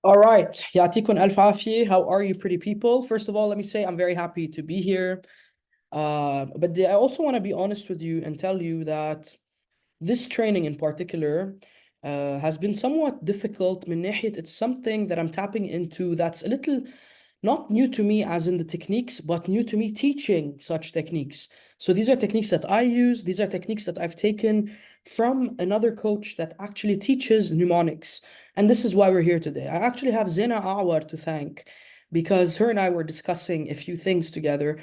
All right. يعطيكم ألف عافية. How are you, pretty people? First of all, let me say I'm very happy to be here. But I also want to be honest with you and tell you that this training in particular has been somewhat difficult من ناحية it's something that I'm tapping into that's a little not new to me as in the techniques, but new to me teaching such techniques. So these are techniques that I use. These are techniques that I've taken from another coach that actually teaches mnemonics. And this is why we're here today. I actually have Zena Awar to thank because her and I were discussing a few things together.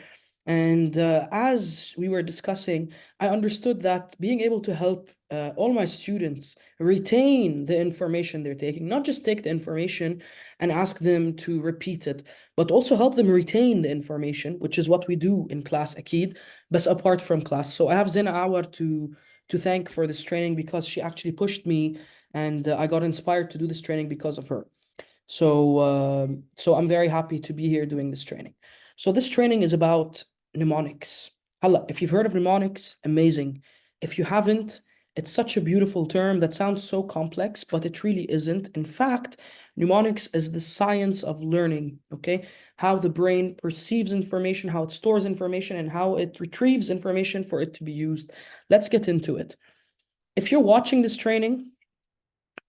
And as we were discussing, I understood that being able to help all my students retain the information they're taking, not just take the information and ask them to repeat it, but also help them retain the information, which is what we do in class, Akid, but apart from class. So I have Zena Awar to thank for this training because she actually pushed me and I got inspired to do this training because of her. So I'm very happy to be here doing this training. So this training is about mnemonics. Hala, if you've heard of mnemonics, amazing. If you haven't, it's such a beautiful term that sounds so complex, but it really isn't. In fact, mnemonics is the science of learning, okay? How the brain perceives information, how it stores information, and how it retrieves information for it to be used. Let's get into it. If you're watching this training,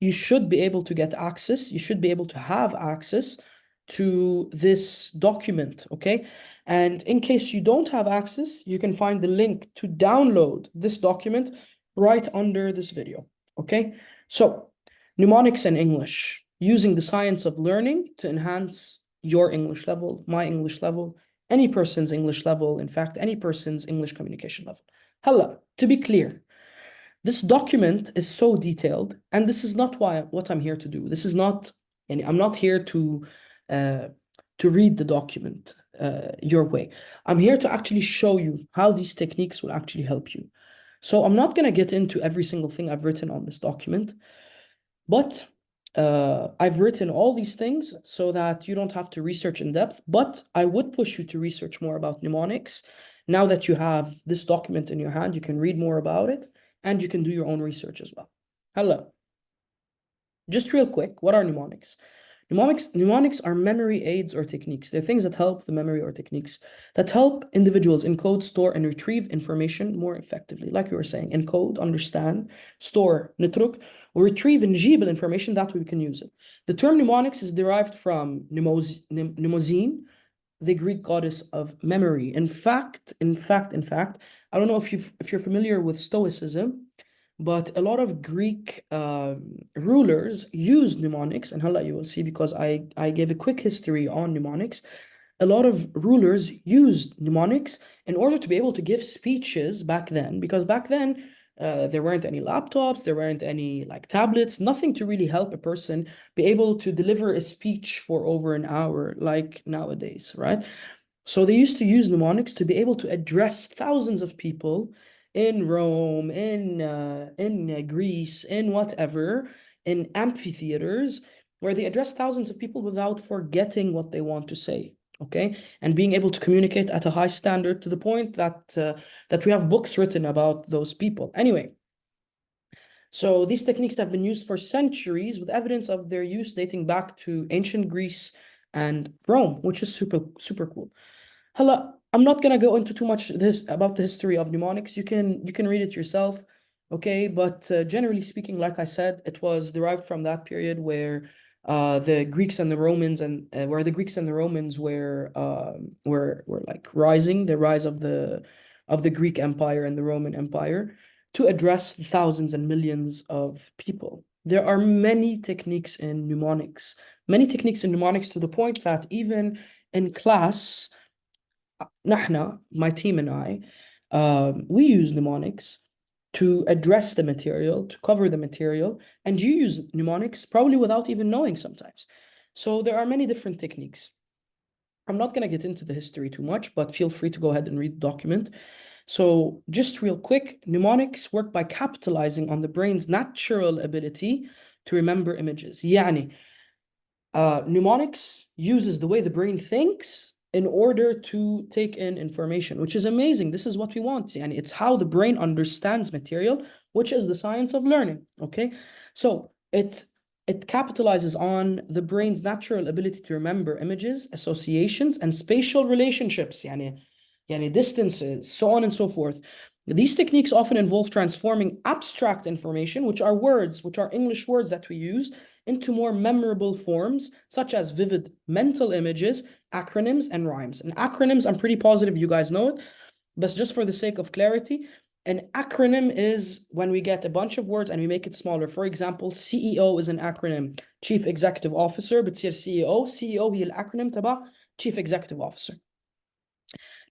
you should be able to get access, you should be able to have access to this document, okay? And in case you don't have access, you can find the link to download this document right under this video, okay? So, mnemonics and English, using the science of learning to enhance your English level, my English level, any person's English level, in fact, any person's English communication level. Hala, to be clear, this document is so detailed, and this is not what I'm here to do. This is not, and I'm not here uh, to read the document your way. I'm here to actually show you how these techniques will actually help you. So I'm not going to get into every single thing I've written on this document, but I've written all these things so that you don't have to research in depth, but I would push you to research more about mnemonics. Now that you have this document in your hand, you can read more about it and you can do your own research as well. Hello. Just real quick, what are mnemonics? Mnemonics are memory aids or techniques. They're things that help the memory or techniques that help individuals encode, store, and retrieve information more effectively. Like we were saying, encode, understand, store, نترك, or retrieve and نجيب information, that way we can use it. The term mnemonics is derived from mnemosine, the Greek goddess of memory. In fact, I don't know if you're familiar with Stoicism, but a lot of Greek rulers used mnemonics, and hala, you will see because I gave a quick history on mnemonics. A lot of rulers used mnemonics in order to be able to give speeches back then, because back then there weren't any laptops, there weren't any like tablets, nothing to really help a person be able to deliver a speech for over an hour like nowadays, right? So they used to use mnemonics to be able to address thousands of people in Rome, in Greece, in whatever, in amphitheaters, where they address thousands of people without forgetting what they want to say. Okay, and being able to communicate at a high standard to the point that we have books written about those people. Anyway, so these techniques have been used for centuries with evidence of their use dating back to ancient Greece and Rome, which is super cool. Hala, I'm not gonna go into too much this about the history of mnemonics. You can read it yourself, okay? But generally speaking, like I said, it was derived from that period where the Greeks and the Romans and where the Greeks and the Romans were like rising, the rise of the Greek Empire and the Roman Empire to address the thousands and millions of people. There are many techniques in mnemonics, many techniques in mnemonics to the point that even in class نحن, my team and I, we use mnemonics to address the material, to cover the material, and you use mnemonics probably without even knowing sometimes. So there are many different techniques. I'm not going to get into the history too much, but feel free to go ahead and read the document. So just real quick, mnemonics work by capitalizing on the brain's natural ability to remember images. يعني mnemonics uses the way the brain thinks in order to take in information, which is amazing. This is what we want. And it's how the brain understands material, which is the science of learning. Okay. So it capitalizes on the brain's natural ability to remember images, associations, and spatial relationships, يعني distances, so on and so forth. These techniques often involve transforming abstract information, which are words, which are English words that we use, into more memorable forms, such as vivid mental images, acronyms, and rhymes. And acronyms, I'm pretty positive you guys know it, but just for the sake of clarity, an acronym is when we get a bunch of words and we make it smaller. For example, CEO is an acronym, Chief Executive Officer, بتصير CEO. CEO هي الأكرونيم تبع Chief Executive Officer.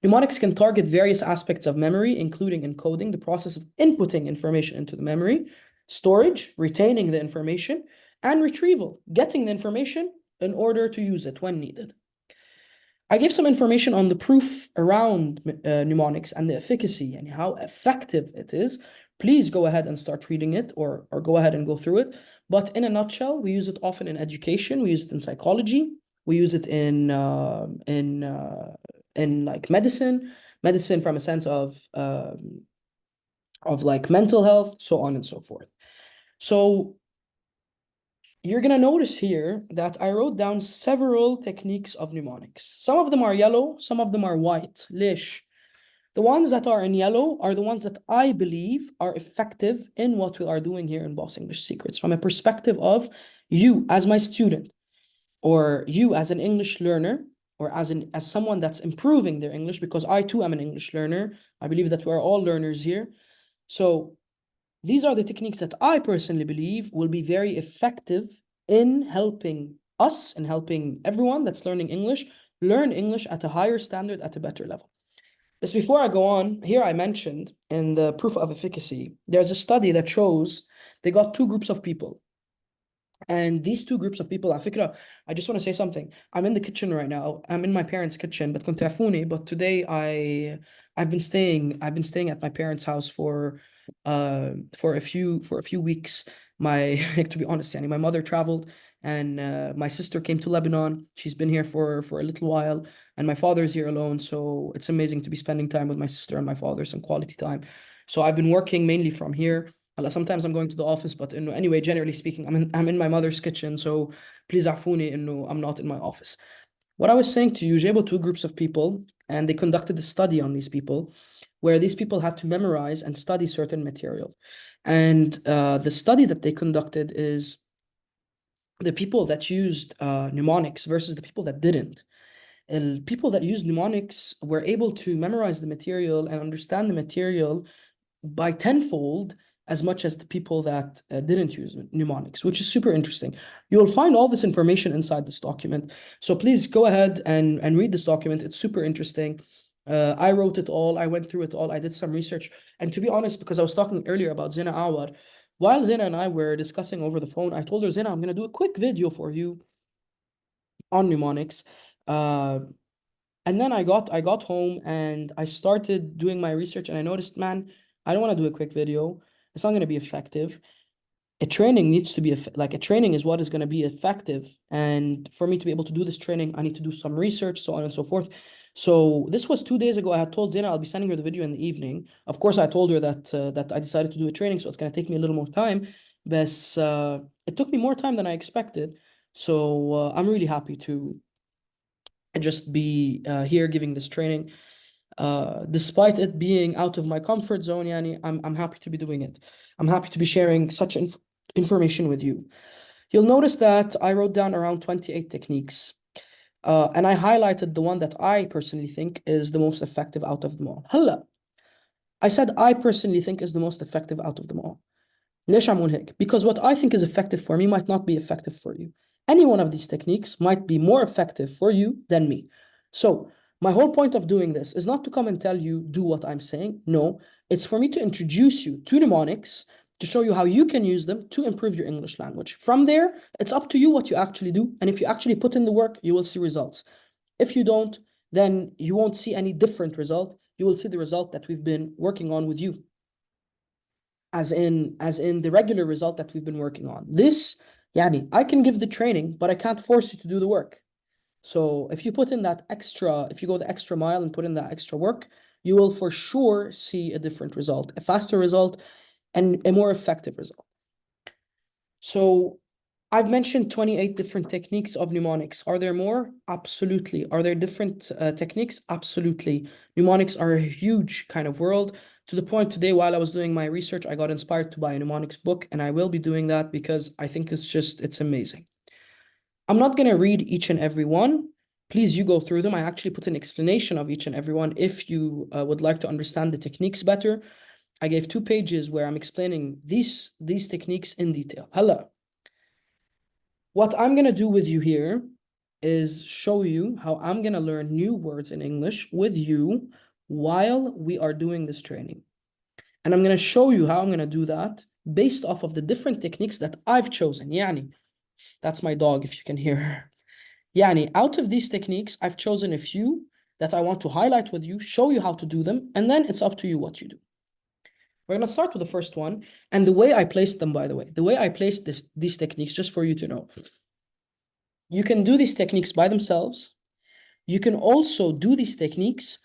Mnemonics can target various aspects of memory, including encoding, the process of inputting information into the memory, storage, retaining the information, and retrieval, getting the information in order to use it when needed. I gave some information on the proof around mnemonics and the efficacy and how effective it is. Please go ahead and start reading it or go ahead and go through it. But in a nutshell, we use it often in education. We use it in psychology. We use it in like medicine from a sense of like mental health, so on and so forth. So you're going to notice here that I wrote down several techniques of mnemonics. Some of them are yellow, some of them are white. ليش? The ones that are in yellow are the ones that I believe are effective in what we are doing here in Boss English Secrets from a perspective of you as my student, or you as an English learner, or as someone that's improving their English, because I too am an English learner. I believe that we're all learners here. So these are the techniques that I personally believe will be very effective in helping us and helping everyone that's learning English learn English at a higher standard, at a better level. But before I go on, here I mentioned in the proof of efficacy, there's a study that shows they got two groups of people. And these two groups of people, I just want to say something. I'm in the kitchen right now. I'm in my parents' kitchen, but كنت تعرفوني, but today I've been staying at my parents' house for a few weeks. To be honest, my mother traveled and my sister came to Lebanon. She's been here for a little while, and my father's here alone. So it's amazing to be spending time with my sister and my father, some quality time. So I've been working mainly from here. Sometimes I'm going to the office, but anyway, generally speaking, I'm in my mother's kitchen, so please عفوني إنه I'm not in my office. What I was saying to you, جابوا two groups of people, and they conducted a study on these people, where these people had to memorize and study certain material. And the study that they conducted is the people that used mnemonics versus the people that didn't. And people that used mnemonics were able to memorize the material and understand the material by tenfold as much as the people that didn't use mnemonics, which is super interesting. You will find all this information inside this document. So please go ahead and read this document. It's super interesting. I wrote it all. I went through it all. I did some research. And to be honest, because I was talking earlier about Zina Awad, while Zina and I were discussing over the phone, I told her, Zina, I'm going to do a quick video for you on mnemonics. And then I got home and I started doing my research, and I noticed, man, I don't want to do a quick video. It's not going to be effective. A training needs to be like a training is what is going to be effective. And for me to be able to do this training, I need to do some research, so on and so forth. So this was 2 days ago. I had told Zena I'll be sending her the video in the evening. Of course, I told her that I decided to do a training, so it's going to take me a little more time. But it took me more time than I expected. So I'm really happy to just be here giving this training. Despite it being out of my comfort zone, yani, I'm happy to be doing it. I'm happy to be sharing such information with you. You'll notice that I wrote down around 28 techniques, and I highlighted the one that I personally think is the most effective out of them all. هلا, I said I personally think is the most effective out of them all. ليش عم هيك? Because what I think is effective for me might not be effective for you. Any one of these techniques might be more effective for you than me. So my whole point of doing this is not to come and tell you, do what I'm saying. No, it's for me to introduce you to mnemonics, to show you how you can use them to improve your English language. From there, it's up to you what you actually do. And if you actually put in the work, you will see results. If you don't, then you won't see any different result. You will see the result that we've been working on with you. As in the regular result that we've been working on. This, yani, I can give the training, but I can't force you to do the work. So if you put in that extra, if you go the extra mile and put in that extra work, you will for sure see a different result, a faster result, and a more effective result. So I've mentioned 28 different techniques of mnemonics. Are there more? Absolutely. Are there different techniques? Absolutely. Mnemonics are a huge kind of world, to the point today while I was doing my research, I got inspired to buy a mnemonics book, and I will be doing that because I think it's amazing. I'm not going to read each and every one. Please, you go through them. I actually put an explanation of each and every one if you would like to understand the techniques better. I gave 2 pages where I'm explaining these techniques in detail. Hello. What I'm going to do with you here is show you how I'm going to learn new words in English with you while we are doing this training. And I'm going to show you how I'm going to do that based off of the different techniques that I've chosen. Yani, that's my dog, if you can hear her. Yani, out of these techniques, I've chosen a few that I want to highlight with you, show you how to do them, and then it's up to you what you do. We're going to start with the first one. And the way I placed them, by the way, the way I placed these techniques, just for you to know. You can do these techniques by themselves. You can also do these techniques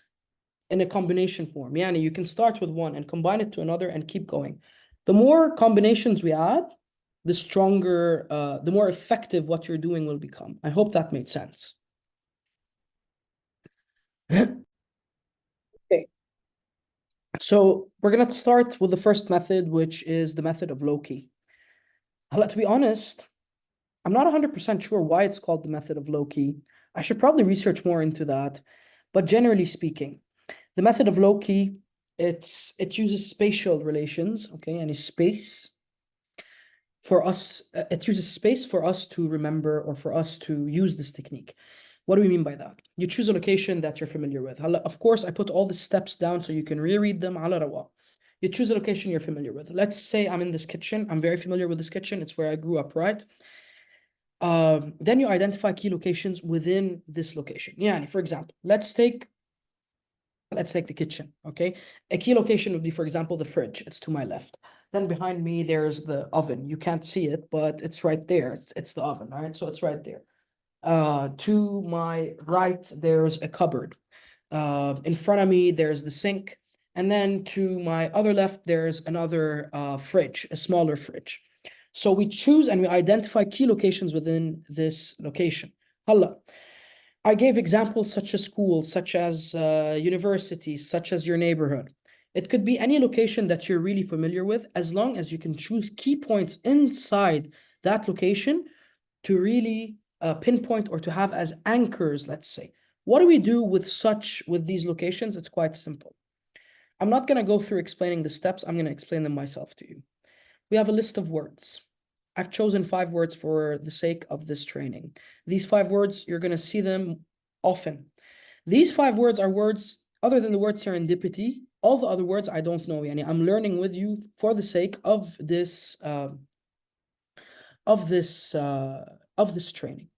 in a combination form. Yani, you can start with one and combine it to another and keep going. The more combinations we add, the stronger, the more effective what you're doing will become. I hope that made sense. Okay. So we're going to start with the first method, which is the method of low-key. To be honest, I'm not 100% sure why it's called the method of low-key. I should probably research more into that. But generally speaking, the method of low-key, it uses spatial relations, okay, and a space for us. It uses space for us to remember or for us to use this technique. What do we mean by that? You choose a location that you're familiar with. Of course, I put all the steps down so you can reread them. على رواق. You choose a location you're familiar with. Let's say I'm in this kitchen. I'm very familiar with this kitchen. It's where I grew up, right? Then you identify key locations within this location. Yeah, for example, let's take the kitchen, okay? A key location would be, for example, the fridge. It's to my left. Then behind me, there's the oven. You can't see it, but it's right there. It's the oven, all right? So it's right there. To my right, there's a cupboard. In front of me, there's the sink. And then to my other left, there's another fridge, a smaller fridge. So we choose and we identify key locations within this location. Hala. I gave examples such as schools, such as universities, such as your neighborhood. It could be any location that you're really familiar with, as long as you can choose key points inside that location to really pinpoint or to have as anchors, let's say. What do we do with these locations? It's quite simple. I'm not going to go through explaining the steps. I'm going to explain them myself to you. We have a list of words. I've chosen 5 words for the sake of this training. These 5 words, you're going to see them often. These 5 words are words other than the word serendipity. All the other words I don't know. Yani I'm learning with you for the sake of this training.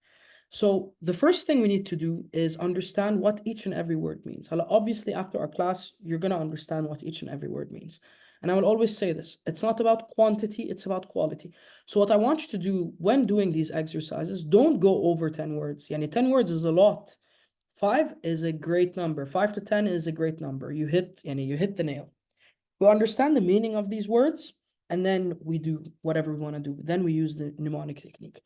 So the first thing we need to do is understand what each and every word means. Obviously, after our class, you're going to understand what each and every word means. And I will always say this, it's not about quantity, it's about quality. So what I want you to do when doing these exercises, don't go over 10 words. Yani 10 words is a lot. 5 is a great number. 5 to 10 is a great number. You hit the nail. We understand the meaning of these words, and then we do whatever we want to do. Then we use the mnemonic technique.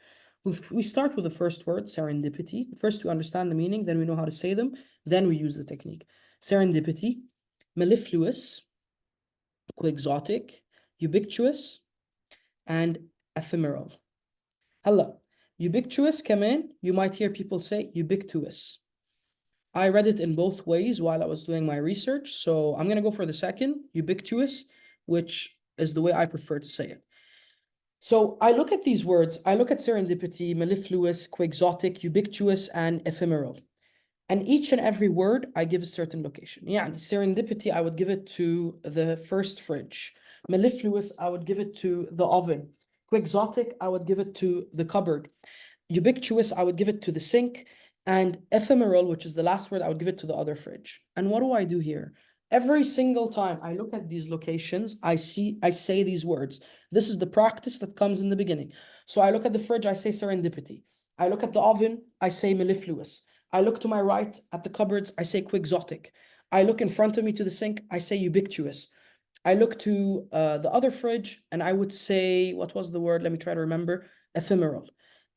We start with the first word, serendipity. First, we understand the meaning, then we know how to say them, then we use the technique. Serendipity, mellifluous, quixotic, ubiquitous, and ephemeral. Halla, ubiquitous, كمان, you might hear people say ubiquitous. I read it in both ways while I was doing my research, so I'm going to go for the second, ubiquitous, which is the way I prefer to say it. So I look at these words, I look at serendipity, mellifluous, quixotic, ubiquitous, and ephemeral. And each and every word, I give a certain location. Yeah, serendipity, I would give it to the first fridge. Mellifluous, I would give it to the oven. Quixotic, I would give it to the cupboard. Ubiquitous, I would give it to the sink. And ephemeral, which is the last word, I would give it to the other fridge. And what do I do here? Every single time I look at these locations, I say these words. This is the practice that comes in the beginning. So I look at the fridge, I say serendipity. I look at the oven, I say mellifluous. I look to my right at the cupboards, I say quixotic. I look in front of me to the sink, I say ubiquitous. I look to the other fridge and I would say, what was the word? Let me try to remember. Ephemeral.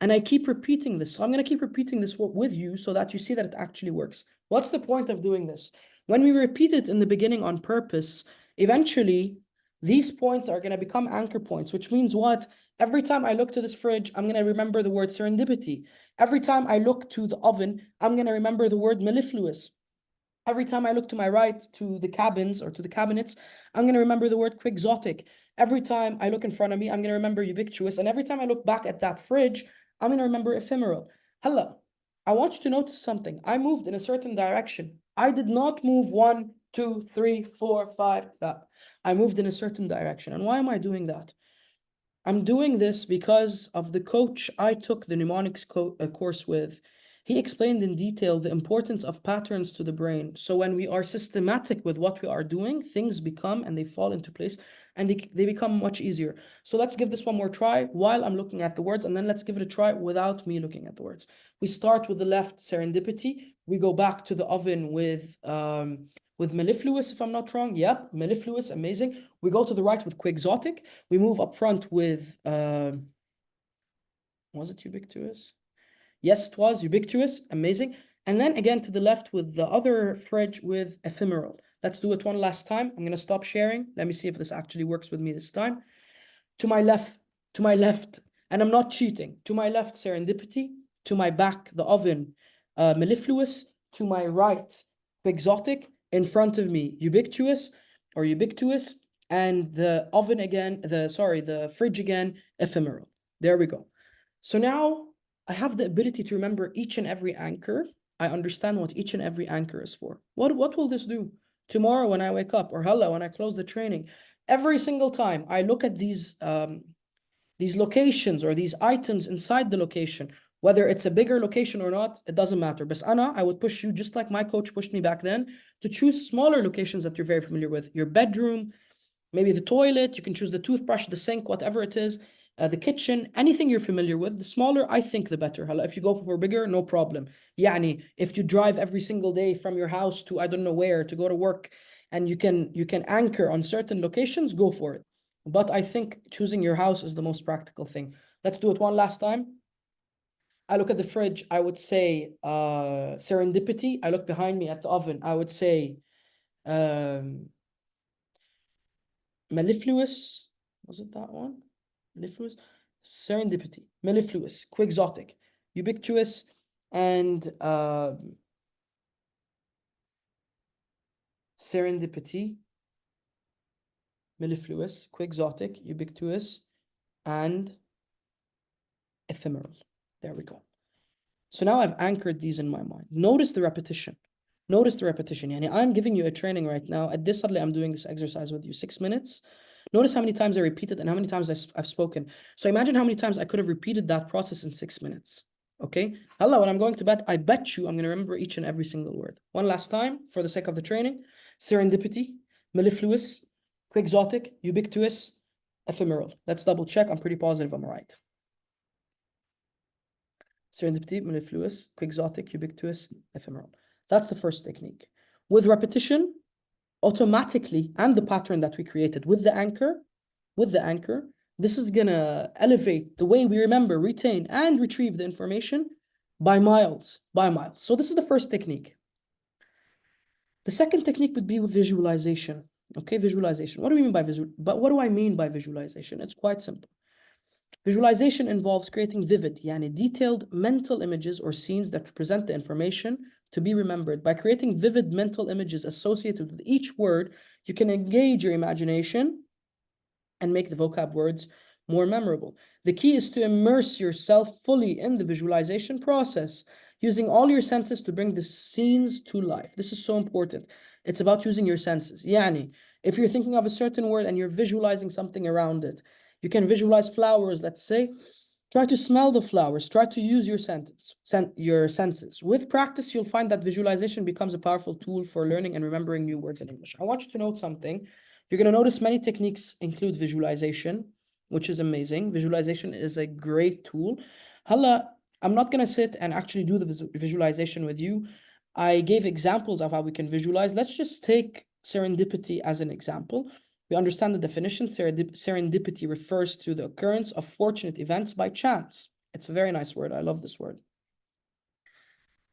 And I keep repeating this. So I'm going to keep repeating this with you so that you see that it actually works. What's the point of doing this? When we repeat it in the beginning on purpose, eventually these points are going to become anchor points, which means what? Every time I look to this fridge, I'm going to remember the word serendipity. Every time I look to the oven, I'm going to remember the word mellifluous. Every time I look to my right to the cabins or to the cabinets, I'm going to remember the word quixotic. Every time I look in front of me, I'm going to remember ubiquitous. And every time I look back at that fridge, I'm going to remember ephemeral. Hello, I want you to notice something. I moved in a certain direction. I did not move 1, 2, 3, 4, 5. I moved in a certain direction. And why am I doing that? I'm doing this because of the coach I took the mnemonics course with. He explained in detail the importance of patterns to the brain. So when we are systematic with what we are doing, things become and they fall into place and they become much easier. So let's give this one more try while I'm looking at the words, and then let's give it a try without me looking at the words. We start with the left, serendipity. We go back to the oven with mellifluous, if I'm not wrong. Yep, mellifluous, amazing. We go to the right with quixotic. We move up front with, was it ubiquitous? Yes, it was ubiquitous, amazing. And then again to the left with the other fridge with ephemeral. Let's do it one last time. I'm going to stop sharing. Let me see if this actually works with me this time. To my left, and I'm not cheating. To my left, serendipity. To my back, the oven, mellifluous. To my right, quixotic. In front of me, ubiquitous or ubiquitous. And the oven again, the fridge again, ephemeral. There we go. So now I have the ability to remember each and every anchor. I understand what each and every anchor is for. What will this do? Tomorrow when I wake up, or hello, when I close the training, every single time I look at these locations or these items inside the location, whether it's a bigger location or not, it doesn't matter. But Anna, I would push you, just like my coach pushed me back then, to choose smaller locations that you're very familiar with. Your bedroom, maybe the toilet, you can choose the toothbrush, the sink, whatever it is, the kitchen, anything you're familiar with. The smaller, I think, the better. If you go for bigger, no problem. Yani, if you drive every single day from your house to I don't know where to go to work, and you can anchor on certain locations, go for it. But I think choosing your house is the most practical thing. Let's do it one last time. I look at the fridge, I would say serendipity. I look behind me at the oven, I would say mellifluous. Was it that one? Mellifluous, serendipity, mellifluous, quixotic, ubiquitous, and serendipity, mellifluous, quixotic, ubiquitous, and ephemeral. There we go. So now I've anchored these in my mind. Notice the repetition. Notice the repetition. Yani I'm giving you a training right now. At this I'm doing this exercise with you, 6 minutes. Notice how many times I repeated and how many times I've spoken. So imagine how many times I could have repeated that process in 6 minutes. Okay? Allah, when I'm going to bed, I bet you I'm going to remember each and every single word. One last time, for the sake of the training. Serendipity, mellifluous, quixotic, ubiquitous, ephemeral. Let's double check. I'm pretty positive I'm right. Serendipity, mellifluous, quixotic, ubiquitous, ephemeral. That's the first technique. With repetition, automatically, and the pattern that we created with the anchor, this is gonna elevate the way we remember, retain, and retrieve the information by miles, So this is the first technique. The second technique would be with visualization. Okay, visualization. What do we mean by what do I mean by visualization? It's quite simple. Visualization involves creating vivid, yani detailed mental images or scenes that represent the information to be remembered. By creating vivid mental images associated with each word, you can engage your imagination and make the vocab words more memorable. The key is to immerse yourself fully in the visualization process, using all your senses to bring the scenes to life. This is so important. It's about using your senses. Yani, if you're thinking of a certain word and you're visualizing something around it, you can visualize flowers, let's say. Try to smell the flowers. Try to use your senses. With practice, you'll find that visualization becomes a powerful tool for learning and remembering new words in English. I want you to note something. You're going to notice many techniques include visualization, which is amazing. Visualization is a great tool. Hala, I'm not going to sit and actually do the visualization with you. I gave examples of how we can visualize. Let's just take serendipity as an example. We understand the definition. Serendipity refers to the occurrence of fortunate events by chance. It's a very nice word. I love this word.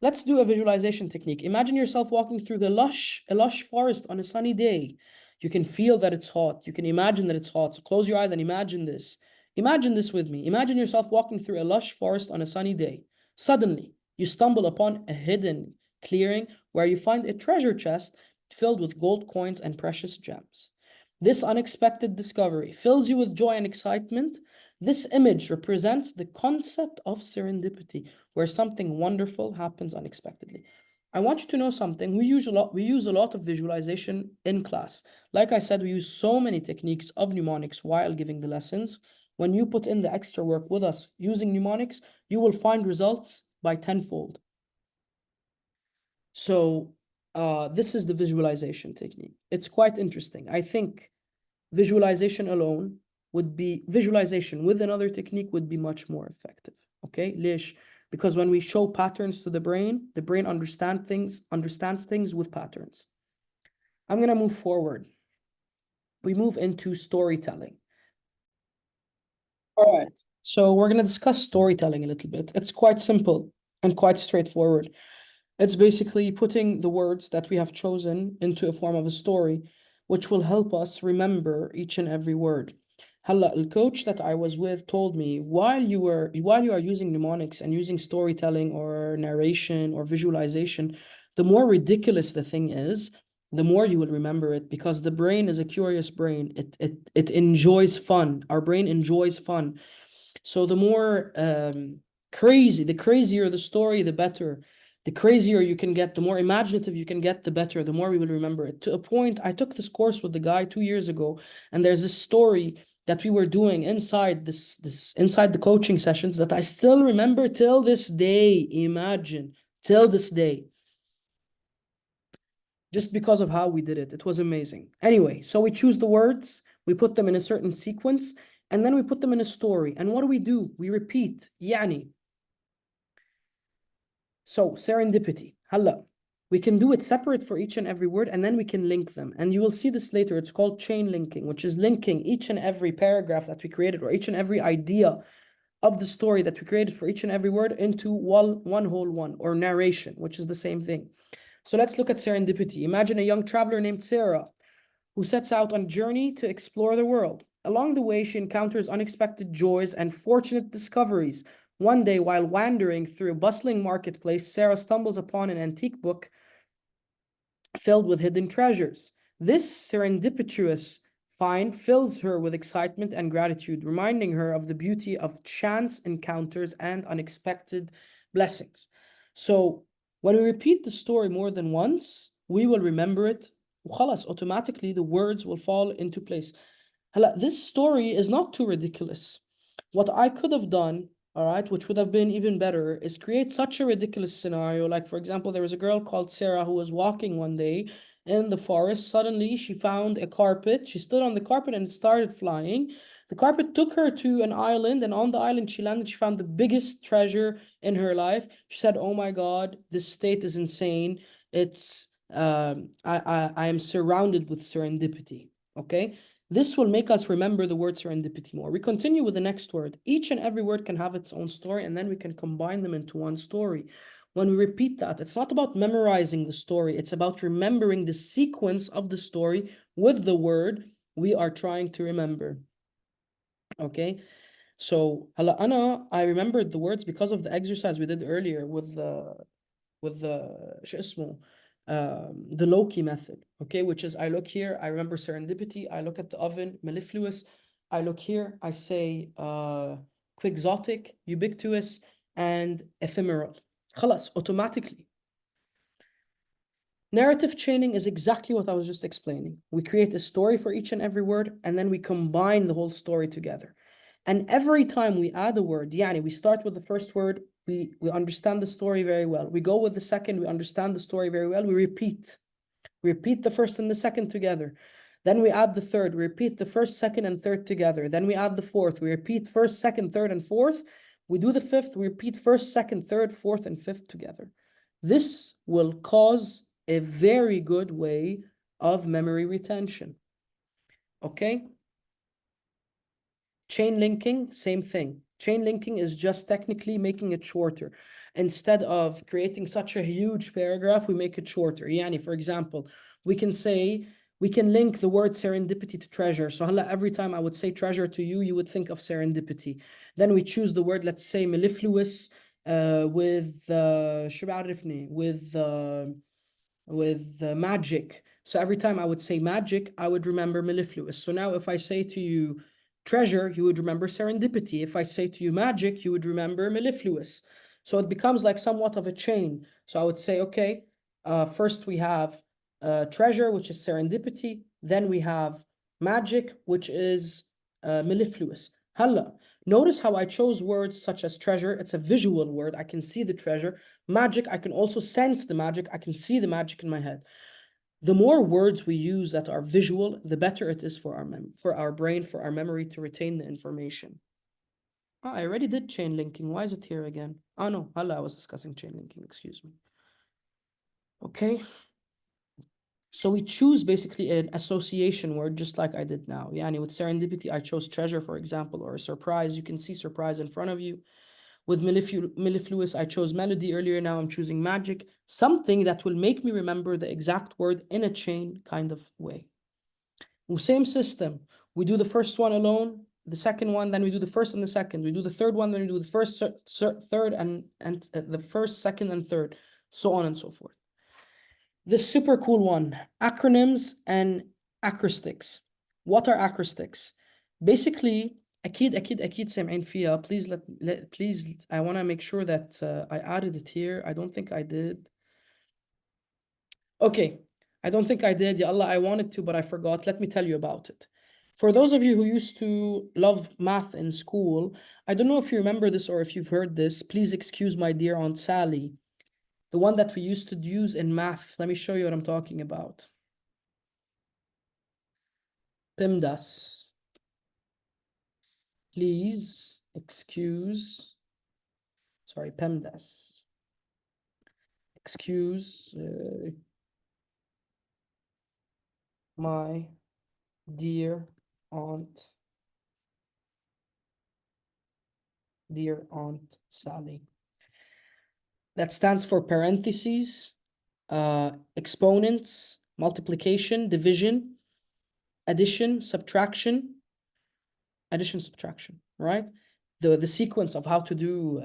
Let's do a visualization technique. Imagine yourself walking through a lush forest on a sunny day. You can feel that it's hot. You can imagine that it's hot. So close your eyes and imagine this. Imagine this with me. Imagine yourself walking through a lush forest on a sunny day. Suddenly, you stumble upon a hidden clearing where you find a treasure chest filled with gold coins and precious gems. This unexpected discovery fills you with joy and excitement. This image represents the concept of serendipity, where something wonderful happens unexpectedly. I want you to know something. We use a lot of visualization in class. Like I said, we use so many techniques of mnemonics while giving the lessons. When you put in the extra work with us using mnemonics, you will find results by tenfold. So this is the visualization technique. It's quite interesting. I think visualization alone visualization with another technique would be much more effective. Okay, ليش? Because when we show patterns to the brain understands things with patterns. I'm gonna move forward. We move into storytelling. All right, so we're gonna discuss storytelling a little bit. It's quite simple and quite straightforward. It's basically putting the words that we have chosen into a form of a story, which will help us remember each and every word. هلا the coach that I was with told me while you are using mnemonics and using storytelling or narration or visualization, the more ridiculous the thing is, the more you will remember it, because the brain is a curious brain. It enjoys fun. Our brain enjoys fun. So the more the crazier the story, the better. The crazier you can get, the more imaginative you can get, the better, the more we will remember it. To a point, I took this course with the guy 2 years ago, and there's this story that we were doing inside inside the coaching sessions that I still remember till this day. Imagine, till this day. Just because of how we did it. It was amazing. Anyway, so we choose the words, we put them in a certain sequence, and then we put them in a story. And what do? We repeat. يعني. So serendipity. هلا. We can do it separate for each and every word, and then we can link them. And you will see this later. It's called chain linking, which is linking each and every paragraph that we created or each and every idea of the story that we created for each and every word into one whole one, or narration, which is the same thing. So let's look at serendipity. Imagine a young traveler named Sarah who sets out on a journey to explore the world. Along the way, she encounters unexpected joys and fortunate discoveries. One day, while wandering through a bustling marketplace, Sarah stumbles upon an antique book filled with hidden treasures. This serendipitous find fills her with excitement and gratitude, reminding her of the beauty of chance encounters and unexpected blessings. So, when we repeat the story more than once, we will remember it. وخلاص, automatically the words will fall into place. This story is not too ridiculous. What I could have done, all right, which would have been even better, is create such a ridiculous scenario. Like, for example, there was a girl called Sarah who was walking one day in the forest. Suddenly, she found a carpet. She stood on the carpet and it started flying. The carpet took her to an island, and on the island, she landed. She found the biggest treasure in her life. She said, "Oh my God, this state is insane. It's I am surrounded with serendipity." Okay. This will make us remember the word serendipity more. We continue with the next word. Each and every word can have its own story, and then we can combine them into one story. When we repeat that, it's not about memorizing the story. It's about remembering the sequence of the story with the word we are trying to remember. Okay? So, I remembered the words because of the exercise we did earlier with شو اسمه the Loki method, okay, which is I look here, I remember serendipity, I look at the oven, mellifluous, I look here, I say quixotic, ubiquitous, and ephemeral. خلاص, automatically. Narrative chaining is exactly what I was just explaining. We create a story for each and every word, and then we combine the whole story together. And every time we add a word, yani we start with the first word, we understand the story very well. We go with the second, we understand the story very well. We repeat. We repeat the first and the second together. Then we add the third. We repeat the first, second, and third together. Then we add the fourth. We repeat first, second, third, and fourth. We do the fifth. We repeat first, second, third, fourth, and fifth together. This will cause a very good way of memory retention. Okay? Chain linking, same thing. Chain linking is just technically making it shorter. Instead of creating such a huge paragraph, we make it shorter. Yani, for example, we can say, we can link the word serendipity to treasure. So every time I would say treasure to you, you would think of serendipity. Then we choose the word, let's say mellifluous, with شو بعرفني with magic. So every time I would say magic, I would remember mellifluous. So now if I say to you treasure, you would remember serendipity. If I say to you magic, you would remember mellifluous. So it becomes like somewhat of a chain. So I would say, okay, first we have treasure, which is serendipity. Then we have magic, which is mellifluous. Halla. Notice how I chose words such as treasure. It's a visual word. I can see the treasure. Magic, I can also sense the magic. I can see the magic in my head. The more words we use that are visual, the better it is for our brain, for our memory to retain the information. Oh, I already did chain linking. Why is it here again? Oh no, I was discussing chain linking, excuse me. Okay. So we choose basically an association word, just like I did now. Yani with serendipity, I chose treasure, for example, or a surprise. You can see surprise in front of you. With mellifluous, I chose melody earlier. Now I'm choosing magic. Something that will make me remember the exact word in a chain kind of way. Same system. We do the first one alone, the second one, then we do the first and the second. We do the third one, then we do the first, third, and the first, second, and third, so on and so forth. The super cool one, acronyms and acrostics. What are acrostics? Basically, أكيد سامعين فيها. Please, I want to make sure that I added it here. I don't think I did. Okay, I don't think I did. Ya Allah, I wanted to, but I forgot. Let me tell you about it. For those of you who used to love math in school, I don't know if you remember this or if you've heard this. Please excuse my dear Aunt Sally. The one that we used to use in math. Let me show you what I'm talking about. PEMDAS. Please excuse, sorry, PEMDAS. Excuse my dear Aunt Sally. That stands for parentheses, exponents, multiplication, division, addition, subtraction, right? The sequence of how to do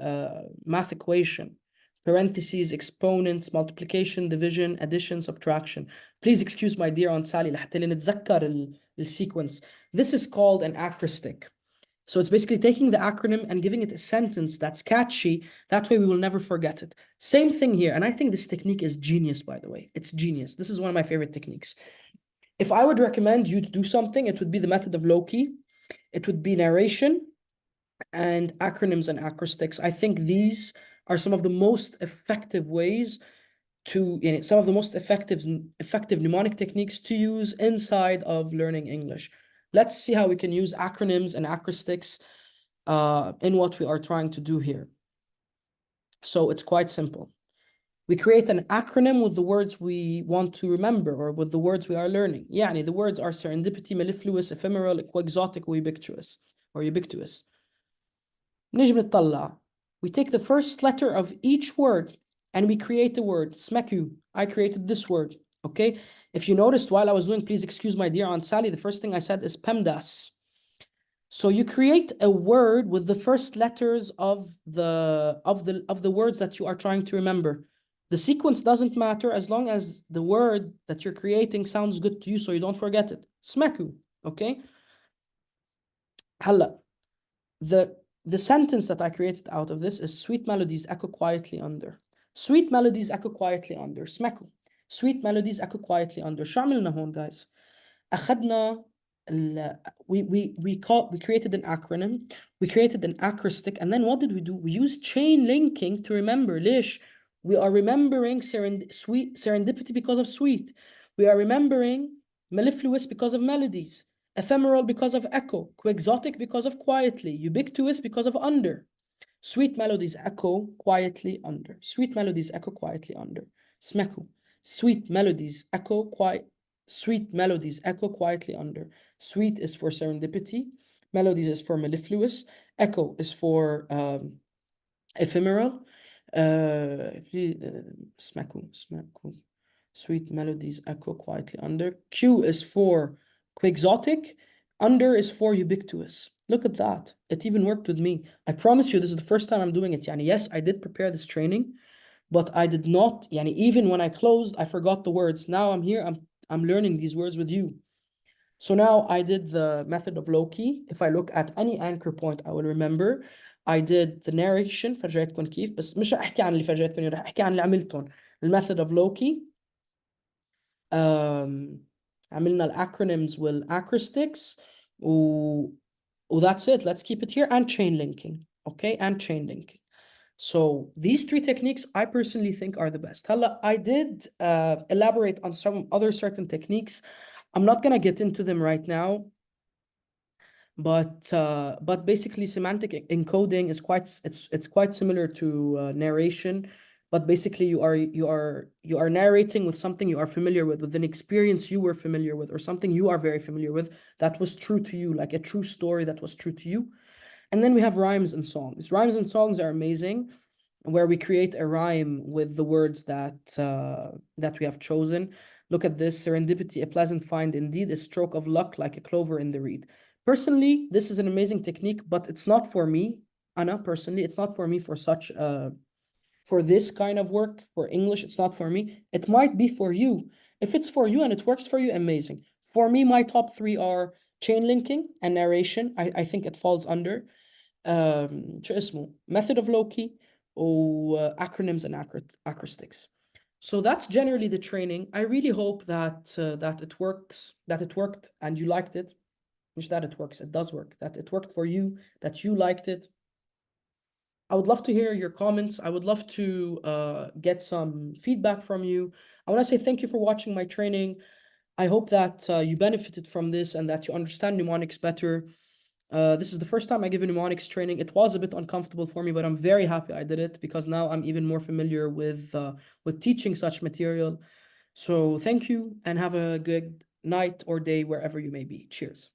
math equation, parentheses, exponents, multiplication, division, addition, subtraction. Please excuse my dear Aunt Sally لحتى نتذكر الsequence. This is called an acrostic. So it's basically taking the acronym and giving it a sentence that's catchy. That way we will never forget it. Same thing here. And I think this technique is genius, by the way. It's genius. This is one of my favorite techniques. If I would recommend you to do something, it would be the method of Loki. It would be narration and acronyms and acrostics. I think these are some of the most effective ways to, some of the most effective mnemonic techniques to use inside of learning English. Let's see how we can use acronyms and acrostics in what we are trying to do here. So it's quite simple. We create an acronym with the words we want to remember or with the words we are learning. يعني the words are serendipity, mellifluous, ephemeral, exotic, ubiquitous. نيجي بنطلع. We take the first letter of each word and we create the word. Smeku. I created this word. Okay. If you noticed while I was doing, please excuse my dear Aunt Sally, the first thing I said is PEMDAS. So you create a word with the first letters of the words that you are trying to remember. The sequence doesn't matter as long as the word that you're creating sounds good to you so you don't forget it. Smeku. Okay. هلا the sentence that I created out of this is sweet melodies echo quietly under. Sweet melodies echo quietly under. سمعكوا. Sweet melodies echo quietly under. شو عملنا هون guys? أخذنا we created an acronym, we created an acrostic, and then what did we do? We used chain linking to remember. ليش? We are remembering serendipity because of sweet. We are remembering mellifluous because of melodies. Ephemeral because of echo, quixotic because of quietly, ubiquitous because of under. Sweet melodies echo quietly under. Sweet melodies echo quietly under. Smeku. Sweet melodies echo quietly under. Sweet is for serendipity. Melodies is for mellifluous. Echo is for ephemeral. Smaku. Sweet melodies echo quietly under. Q is for quixotic. Under is for ubiquitous. Look at that. It even worked with me. I promise you, this is the first time I'm doing it. Yani, yes, I did prepare this training, but I did not, yani, even when I closed, I forgot the words. Now I'm here, I'm learning these words with you. So now I did the method of Loki. If I look at any anchor point, I will remember. I did the narration فرجيتكم كيف بس مش احكي عن اللي فرجيتكم رح احكي عن اللي عملتهم. المethod of Loki. عملنا الacronyms والacrostics that's it. Let's keep it here. And chain linking. Okay, and chain linking. So these three techniques I personally think are the best. Hala, I did elaborate on some other certain techniques. I'm not gonna get into them right now, but basically semantic encoding is it's quite similar to narration, but basically you are narrating with something you are familiar with an experience you were familiar with, or something you are very familiar with that was true to you, like a true story that was true to you. And then we have rhymes and songs. Rhymes and songs are amazing, where we create a rhyme with the words that we have chosen. Look at this: serendipity, a pleasant find indeed, a stroke of luck like a clover in the reed. Personally, this is an amazing technique, but it's not for me. Anna, personally, it's not for me for such for this kind of work, for English, it's not for me. It might be for you. If it's for you and it works for you, amazing. For me, my top three are chain linking and narration. I think it falls under شو اسمه method of Loki or acronyms and acrostics. So that's generally the training. I really hope that it works, that it worked and you liked it. Not that it works, it does work. That it worked for you, that you liked it. I would love to hear your comments. I would love to get some feedback from you. I want to say thank you for watching my training. I hope that you benefited from this and that you understand mnemonics better. This is the first time I give a mnemonics training. It was a bit uncomfortable for me, but I'm very happy I did it because now I'm even more familiar with teaching such material. So thank you and have a good night or day wherever you may be. Cheers.